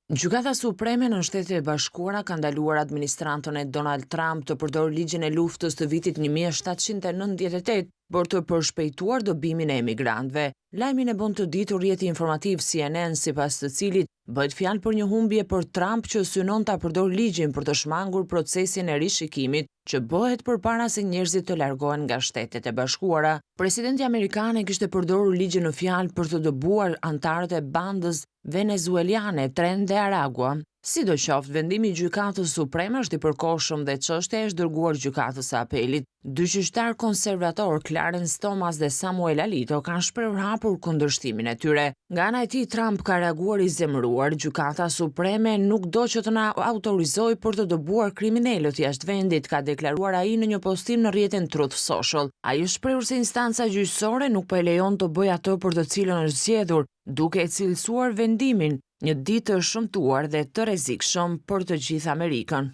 Gjykata Supreme në Shtetet e Bashkuara ka ndaluar administrantën e Donald Trump të përdorë ligjin e luftës të vitit 1798 për të përshpejtuar dobimin e emigrantëve. Lajmin e bën të ditur rrjeti informativ CNN, sipas të cilit bëhet fjalë për një humbje për Trump që synon ta përdorë ligjin për të shmangur procesin e rishikimit që bëhet përpara se njerëzit të largohen nga Shtetet e Bashkuara. Presidenti amerikan e kishte përdorur ligjin në fjalë për të dëbuar antarët e bandës venezueliane Tren de Aragua. Sidoqoftë, vendimi i Gjykatës Supreme është i përkohshëm dhe çështja është dërguar Gjykatës së Apelit. Dy gjyqtar konservator, Clarence Thomas dhe Samuel Alito, kanë shprehur hapur kundërshtimin e tyre. Nga ana e tij, Trump ka reaguar i zemëruar. Gjykata Supreme nuk do që të na autorizoj për të dëbuar kriminalët jashtë vendit, ka deklaruar ai në një postim në rrjetin Truth Social. Ai është shprehur se instanca gjyqësore nuk po e lejon të bëjë atë për të cilën është zgjedhur, duke e cilësuar vendimin një ditë të shëmtuar dhe të rrezikshëm për të gjithë Amerikën.